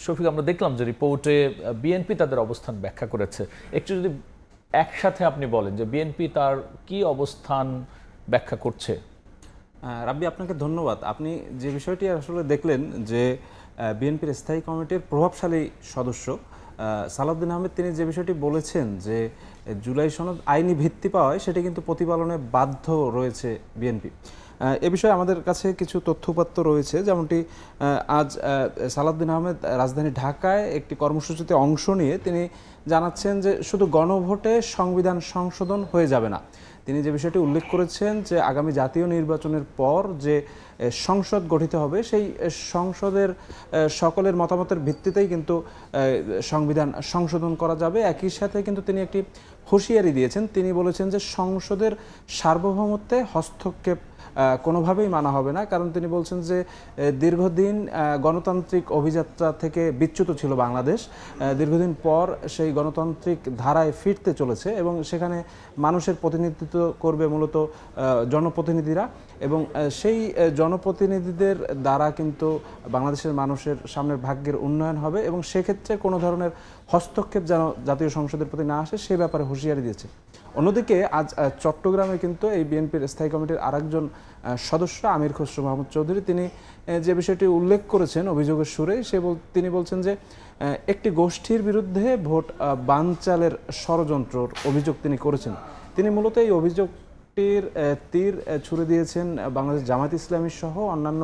শফিক, আমরা দেখলাম যে রিপোর্টে বিএনপি তাদের অবস্থান ব্যাখ্যা করেছে। একটু যদি একসাথে আপনি বলেন যে বিএনপি তার কি অবস্থান ব্যাখ্যা করছে। রাব্বি, আপনাকে ধন্যবাদ। আপনি যে বিষয়টি আসলে দেখলেন যে বিএনপির স্থায়ী কমিটির প্রভাবশালী সদস্য সালাউদ্দিন আহমেদ তিনি যে বিষয়টি বলেছেন যে জুলাই সনদ আইনি ভিত্তি পাওয়ায় সেটি কিন্তু প্রতিপালনে বাধ্য রয়েছে বিএনপি। এ বিষয়ে আমাদের কাছে কিছু তথ্যপাত্র রয়েছে, যেমনটি আজ সালাউদ্দিন আহমেদ রাজধানী ঢাকায় একটি কর্মসূচিতে অংশ নিয়ে তিনি জানাচ্ছেন যে শুধু গণভোটে সংবিধান সংশোধন হয়ে যাবে না। তিনি যে বিষয়টি উল্লেখ করেছেন যে আগামী জাতীয় নির্বাচনের পর যে সংসদ গঠিত হবে সেই সংসদের সকলের মতামতের ভিত্তিতেই কিন্তু সংবিধান সংশোধন করা যাবে। একই সাথে কিন্তু তিনি একটি হুঁশিয়ারি দিয়েছেন। তিনি বলেছেন যে সংসদের সার্বভৌমত্বে হস্তক্ষেপ কোনোভাবেই মানা হবে না, কারণ তিনি বলছেন যে দীর্ঘদিন গণতান্ত্রিক অভিযাত্রা থেকে বিচ্যুত ছিল বাংলাদেশ। দীর্ঘদিন পর সেই গণতান্ত্রিক ধারায় ফিরতে চলেছে এবং সেখানে মানুষের প্রতিনিধিত্ব করবে মূলত জনপ্রতিনিধিরা, এবং সেই জনপ্রতিনিধিদের দ্বারা কিন্তু বাংলাদেশের মানুষের সামনের ভাগ্যের উন্নয়ন হবে এবং সেক্ষেত্রে কোনো ধরনের হস্তক্ষেপ যেন জাতীয় সংসদের প্রতি না আসে সে ব্যাপারে হুঁশিয়ারি দিয়েছে। অন্যদিকে আজ চট্টগ্রামে কিন্তু এই বিএনপির স্থায়ী কমিটির আরেকজন সদস্য আমির খসরু মাহমুদ চৌধুরী তিনি যে বিষয়টি উল্লেখ করেছেন অভিযোগের সুরে, তিনি বলছেন যে একটি গোষ্ঠীর বিরুদ্ধে ভোট বানচালের ষড়যন্ত্রর অভিযোগ তিনি করেছেন। তিনি মূলত এই অভিযোগটির তীর ছুড়ে দিয়েছেন বাংলাদেশ জামায়াত ইসলামী সহ অন্যান্য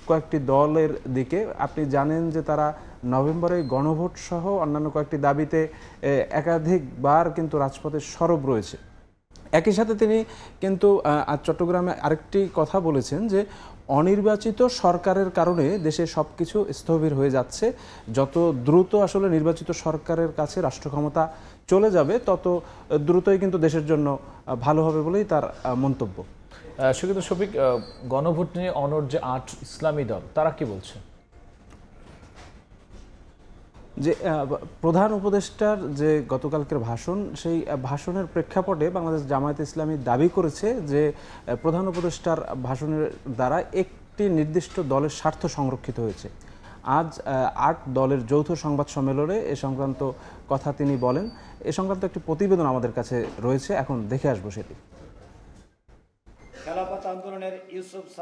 কয়েকটি দলের দিকে। আপনি জানেন যে তারা নভেম্বরে গণভোট সহ অন্যান্য কয়েকটি দাবিতে একাধিকবার কিন্তু রাজপথে সরব রয়েছে। একই সাথে তিনি কিন্তু আজ চট্টগ্রামে আরেকটি কথা বলেছেন যে অনির্বাচিত সরকারের কারণে দেশে সব কিছু স্থবির হয়ে যাচ্ছে। যত দ্রুত আসলে নির্বাচিত সরকারের কাছে রাষ্ট্র ক্ষমতা চলে যাবে তত দ্রুতই কিন্তু দেশের জন্য ভালো হবে বলেই তার মন্তব্য। শফিক, গণভোট নিয়ে অনড় যে ৮ ইসলামী দল তারা কি বলছে? যে প্রধান উপদেষ্টার যে গতকালকের ভাষণ, সেই ভাষণের প্রেক্ষাপটে বাংলাদেশ জামায়াত ইসলামী দাবি করেছে যে প্রধান উপদেষ্টার ভাষণের দ্বারা একটি নির্দিষ্ট দলের স্বার্থ সংরক্ষিত হয়েছে। আজ ৮ দলের যৌথ সংবাদ সম্মেলনে এ সংক্রান্ত কথা তিনি বলেন। এ সংক্রান্ত একটি প্রতিবেদন আমাদের কাছে রয়েছে, এখন দেখে আসবো সেটি।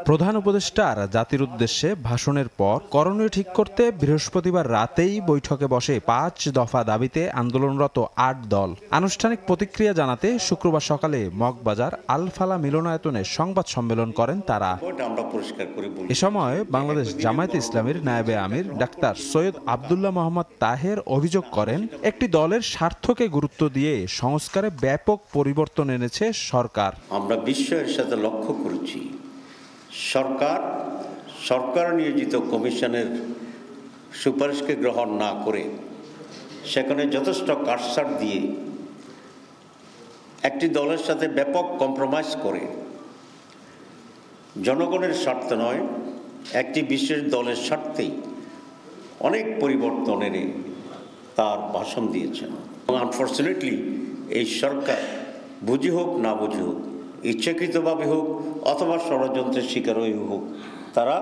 প্রধান উপদেষ্টার জাতির উদ্দেশ্যে ভাষণের পর করণীয় ঠিক করতে বৃহস্পতিবার রাতেই বৈঠকে বসে ৫ দফা দাবিতে আন্দোলনরত ৮ দল। আনুষ্ঠানিক প্রতিক্রিয়া জানাতে শুক্রবার সকালে মগবাজার আল ফালা মিলনায়তনে সংবাদ সম্মেলন করেন তারা। এ সময় বাংলাদেশ জামায়াতে ইসলামীর নায়েবে আমির ডাক্তার সৈয়দ আব্দুল্লাহ মোহাম্মদ তাহের অভিযোগ করেন একটি দলের স্বার্থকে গুরুত্ব দিয়ে সংস্কারে ব্যাপক পরিবর্তন এনেছে সরকার। আমরা বিশ্বের সাথে লক্ষ্য করছি সরকার নিয়োজিত কমিশনের সুপারিশকে গ্রহণ না করে সেখানে যথেষ্ট কাটছাঁট দিয়ে একটি দলের সাথে ব্যাপক কম্প্রোমাইজ করে জনগণের স্বার্থ নয় একটি বিশেষ দলের স্বার্থেই অনেক পরিবর্তন এনে তার ভাষণ দিয়েছেন। এবং আনফর্চুনেটলি এই সরকার বুঝি হোক না বুঝি হোক, ইচ্ছাকৃতভাবে হোক অথবা ষড়যন্ত্রের শিকার হয়ে হোক, তারা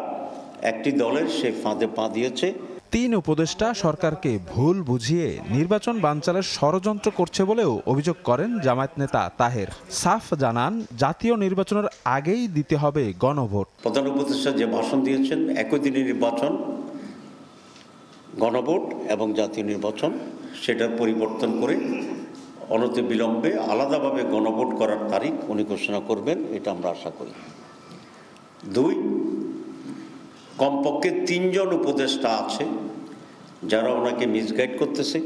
একটি দলের সে ফাঁদে পা দিয়েছে। ৩ উপদেষ্টা সরকারকে ভুল বুঝিয়ে নির্বাচন বানচালের ষড়যন্ত্র করছে বলেও অভিযোগ করেন জামায়াত নেতা তাহের। সাফ জানান জাতীয় নির্বাচনের আগেই দিতে হবে গণভোট। প্রধান উপদেষ্টা যে ভাষণ দিয়েছেন একই দিনে নির্বাচন, গণভোট এবং জাতীয় নির্বাচন, সেটার পরিবর্তন করে অনতি বিলম্বে আলাদাভাবে গণভোট করার তারিখ উনি ঘোষণা করবেন, এটা আমরা আশা করি। ২, কমপক্ষে ৩ জন উপদেষ্টা আছে যারা ওনাকে মিসগাইড করতেছে,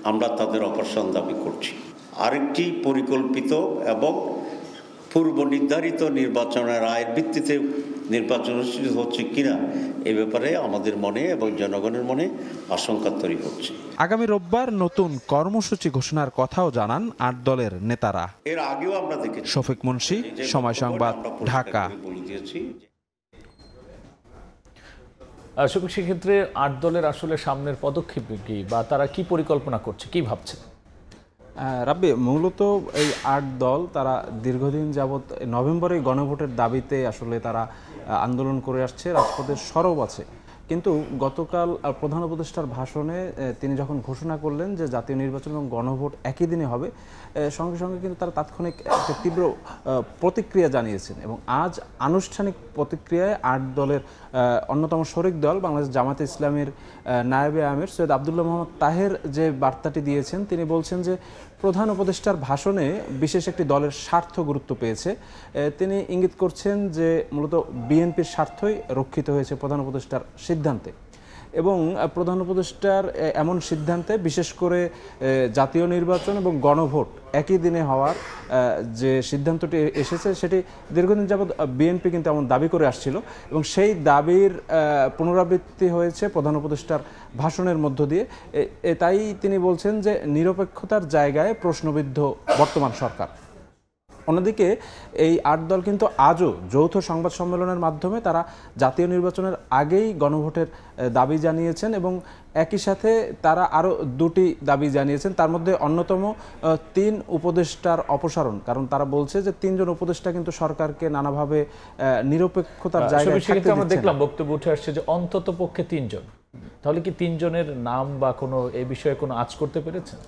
আমরা তাদের অপসারণ দাবি করছি। আরেকটি পরিকল্পিত এবং পূর্ব নির্ধারিত নির্বাচনের রায়ের ভিত্তিতে নির্বাচন অনুষ্ঠিত হচ্ছে কিনা এ ব্যাপারে আমাদের মনে এবং জনগণের মনে আশঙ্কা তৈরি হচ্ছে। আগামী রোববার নতুন কর্মসূচি ঘোষণার কথাও জানান ৮ দলের নেতারা। এর আগেও আমরা দেখেছি। শফিক মুন্সি, সময় সংবাদ, ঢাকা। শফিক, সেক্ষেত্রে ৮ দলের আসলে সামনের পদক্ষেপ কি বা তারা কি পরিকল্পনা করছে, কি ভাবছে? রাব্বি, মূলত এই ৮ দল তারা দীর্ঘদিন যাবৎ নভেম্বরে গণভোটের দাবিতে আসলে তারা আন্দোলন করে আসছে, রাজপথে সরব আছে। কিন্তু গতকাল প্রধান উপদেষ্টার ভাষণে তিনি যখন ঘোষণা করলেন যে জাতীয় নির্বাচন এবং গণভোট একই দিনে হবে, সঙ্গে সঙ্গে কিন্তু তারা তাৎক্ষণিক একটা তীব্র প্রতিক্রিয়া জানিয়েছেন এবং আজ আনুষ্ঠানিক প্রতিক্রিয়ায় 8 দলের অন্যতম শরিক দল বাংলাদেশ জামাতে ইসলামীর নায়েবে আমির সৈয়দ আব্দুল্লাহ মোহাম্মদ তাহের যে বার্তাটি দিয়েছেন, তিনি বলছেন যে প্রধান উপদেষ্টার ভাষণে বিশেষ একটি দলের স্বার্থ গুরুত্ব পেয়েছে। তিনি ইঙ্গিত করছেন যে মূলত বিএনপির স্বার্থই রক্ষিত হয়েছে প্রধান উপদেষ্টার সিদ্ধান্তে এবং প্রধান উপদেষ্টার এমন সিদ্ধান্তে বিশেষ করে জাতীয় নির্বাচন এবং গণভোট একই দিনে হওয়ার যে সিদ্ধান্তটি এসেছে সেটি দীর্ঘদিন যাবৎ বিএনপি কিন্তু এমন দাবি করে আসছিল এবং সেই দাবির পুনরাবৃত্তি হয়েছে প্রধান উপদেষ্টার ভাষণের মধ্য দিয়ে। তাই তিনি বলছেন যে নিরপেক্ষতার জায়গায় প্রশ্নবিদ্ধ বর্তমান সরকার। অন্যদিকে এই 8 দল কিন্তু আজও যৌথ সংবাদ সম্মেলনের মাধ্যমে তারা জাতীয় নির্বাচনের আগেই গণভোটের দাবি জানিয়েছেন এবং একই সাথে তারা আরও 2টি দাবি জানিয়েছেন, তার মধ্যে অন্যতম 3 উপদেষ্টার অপসারণ। কারণ তারা বলছে যে 3 জন উপদেষ্টা কিন্তু সরকারকে নানাভাবে নিরপেক্ষতার জায়গায় থাকতে আমরা দেখলাম বক্তব্য উঠে আসছে যে অন্তত পক্ষে 3 জন। তাহলে কি 3 জনের নাম বা কোনো এই বিষয়ে কোনো আঁচ করতে পেরেছেন?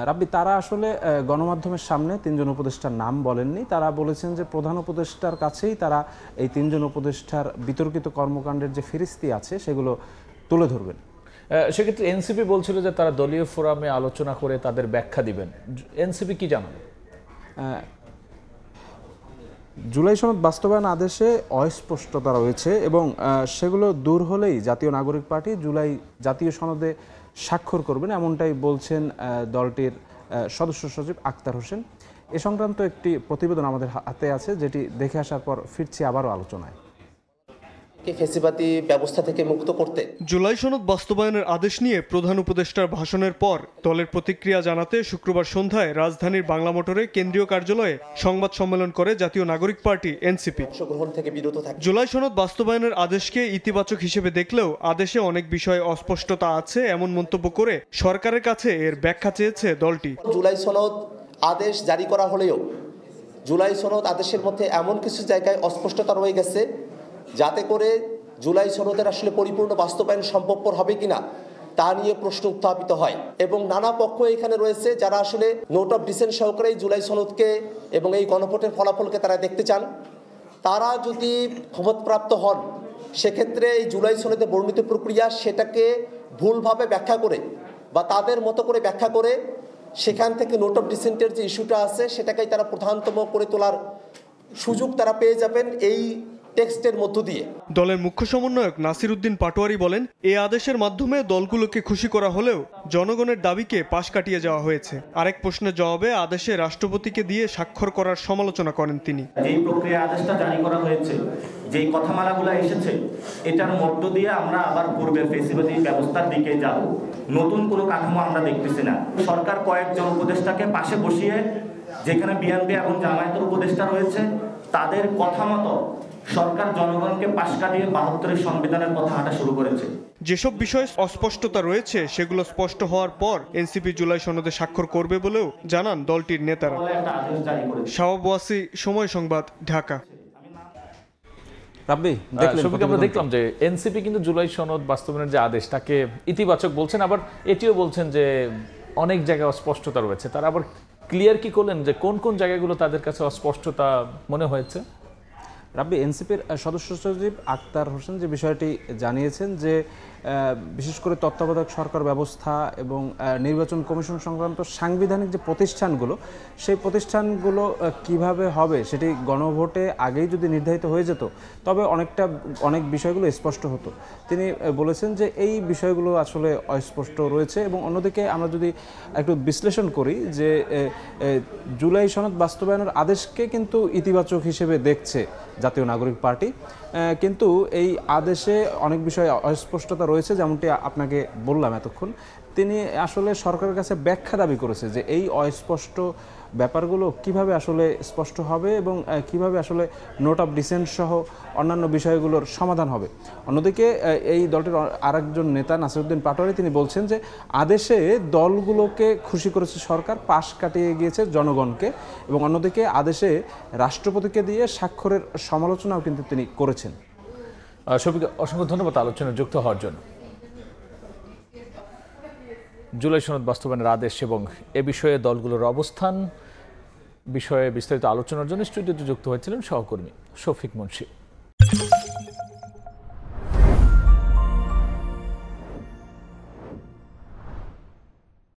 রাব্বি, তারা আসলে গণমাধ্যমের সামনে 3 জন উপদেষ্টার নাম বলেননি। তারা বলেছেন যে প্রধান উপদেষ্টার কাছেই তারা এই 3 জন উপদেষ্টার বিতর্কিত কর্মকাণ্ডের যে ফিরিস্তি আছে সেগুলো তুলে ধরবেন। সেক্ষেত্রে এনসিপি বলছিল যে তারা দলীয় ফোরামে আলোচনা করে তাদের ব্যাখ্যা দিবেন। এনসিপি কি জানাবে? জুলাই সনদ বাস্তবায়ন আদেশে অস্পষ্টতা রয়েছে এবং সেগুলো দূর হলেই জাতীয় নাগরিক পার্টি জুলাই জাতীয় সনদে স্বাক্ষর করবেন, এমনটাই বলছেন দলটির সদস্য সচিব আক্তার হোসেন। এ সংক্রান্ত একটি প্রতিবেদন আমাদের হাতে আছে, যেটি দেখে আসার পর ফিরছি আবারও আলোচনায়। ফ্যাসিবাদী ব্যবস্থা থেকে মুক্ত করতে জুলাই সনদ বাস্তবায়নের আদেশ নিয়ে প্রধান উপদেষ্টার ভাষণের পর দলের প্রতিক্রিয়া জানাতে শুক্রবার সন্ধ্যায় রাজধানীর বাংলা মোটরে কেন্দ্রীয় কার্যালয়ে সংবাদ সম্মেলন করে জাতীয় নাগরিক পার্টি এনসিপি। জুলাই সনদ বাস্তবায়নের আদেশকে ইতিবাচক হিসেবে দেখলেও আদেশে অনেক বিষয়ে অস্পষ্টতা আছে এমন মন্তব্য করে সরকারের কাছে এর ব্যাখ্যা চেয়েছে দলটি। জুলাই সনদ আদেশ জারি করা হলেও জুলাই সনদ আদেশের মধ্যে এমন কিছু জায়গায় অস্পষ্টতা রয়ে গেছে যাতে করে জুলাই সনদের আসলে পরিপূর্ণ বাস্তবায়ন সম্ভবপর হবে কিনা তা নিয়ে প্রশ্ন উত্থাপিত হয় এবং নানা পক্ষ এখানে রয়েছে যারা আসলে নোট অফ ডিসেন্ট সহকারে জুলাই সনদকে এবং এই গণভোটের ফলাফলকে তারা দেখতে চান। তারা যদি ক্ষমতাপ্রাপ্ত হন সেক্ষেত্রে এই জুলাই সনদে বর্ণিত প্রক্রিয়া সেটাকে ভুলভাবে ব্যাখ্যা করে বা তাদের মতো করে ব্যাখ্যা করে সেখান থেকে নোট অফ ডিসেন্টের যে ইস্যুটা আছে সেটাকেই তারা প্রধানতম করে তোলার সুযোগ তারা পেয়ে যাবেন এই টেক্সটের মধ্য দিয়ে। দলের মুখ্য সমন্বয়ক নাসির উদ্দিন পাটোয়ারি বলেন, এই আদেশের মাধ্যমে দলগুলোকে খুশি করা হলেও জনগণের দাবিকে পাশ কাটিয়ে যাওয়া হয়েছে। আরেক প্রশ্নের জবাবে আদেশে রাষ্ট্রপতিকে দিয়ে স্বাক্ষর করার সমালোচনা করেন তিনি। যেই প্রক্রিয়া আদেশটা জারি করা হয়েছে, যেই কথামালাগুলো এসেছে, এটার মধ্য দিয়ে আমরা আবার পূর্বের ফেসিবাদী ব্যবস্থার দিকে যাব। নতুন কোনো কাঠামো আমরা দেখতেছি না। সরকার কয়েকজন উপদেষ্টাকে পাশে বসিয়ে, যেখানে বিএনপি এবং জামায়াতের উপদেষ্টা রয়েছে, তাদের কথা মতো সরকার জনগণকে পাশ কাটিয়ে 72-এর সংবিধানের পথে হাঁটা শুরু করেছে। যেসব বিষয়ে অস্পষ্টতা রয়েছে সেগুলো স্পষ্ট হওয়ার পর এনসিপি জুলাই সনদে স্বাক্ষর করবে বলেও জানান দলটির নেতারা। শাওয়াব ওয়াসি, সময় সংবাদ, ঢাকা। আমরা দেখলাম যে এনসিপি কিন্তু জুলাই সনদ বাস্তবায়নের যে আদেশ তাকে ইতিবাচক বলছেন, আবার এটিও বলছেন যে অনেক জায়গায় অস্পষ্টতা রয়েছে। তারা আবার ক্লিয়ার কি করলেন যে কোন কোন জায়গাগুলো তাদের কাছে অস্পষ্টতা মনে হয়েছে? রাব্বি, এনসিপির সদস্য সচিব আক্তার হোসেন যে বিষয়টি জানিয়েছেন যে বিশেষ করে তত্ত্বাবধায়ক সরকার ব্যবস্থা এবং নির্বাচন কমিশন সংক্রান্ত সাংবিধানিক যে প্রতিষ্ঠানগুলো, সেই প্রতিষ্ঠানগুলো কিভাবে হবে সেটি গণভোটে আগেই যদি নির্ধারিত হয়ে যেত তবে অনেক বিষয়গুলো স্পষ্ট হতো। তিনি বলেছেন যে এই বিষয়গুলো আসলে অস্পষ্ট রয়েছে এবং অন্যদিকে আমরা যদি একটু বিশ্লেষণ করি যে জুলাই সনদ বাস্তবায়নের আদেশকে কিন্তু ইতিবাচক হিসেবে দেখছে জাতীয় নাগরিক পার্টি, কিন্তু এই আদেশে অনেক বিষয়ে অস্পষ্টতা রয়েছে, যেমনটি আপনাকে বললাম এতক্ষণ। তিনি আসলে সরকারের কাছে ব্যাখ্যা দাবি করেছে যে এই অস্পষ্ট ব্যাপারগুলো কিভাবে আসলে স্পষ্ট হবে এবং কিভাবে আসলে নোট অফ ডিসেন্ট সহ অন্যান্য বিষয়গুলোর সমাধান হবে। অন্যদিকে এই দলটির আরেকজন নেতা নাসির উদ্দিন পাটোয়ারি তিনি বলছেন যে আদেশে দলগুলোকে খুশি করেছে সরকার, পাশ কাটিয়ে গিয়েছে জনগণকে, এবং অন্যদিকে আদেশে রাষ্ট্রপতিকে দিয়ে স্বাক্ষরের সমালোচনাও কিন্তু তিনি করেছেন। শফিক, অসংখ্য ধন্যবাদ আলোচনায় যুক্ত হওয়ার জন্য। জুলাই সনদ বাস্তবায়নের আদেশ এবং এ বিষয়ে দলগুলোর অবস্থান বিষয়ে বিস্তারিত আলোচনার জন্য স্টুডিওতে যুক্ত হয়েছিলেন সহকর্মী শফিক মুন্সি।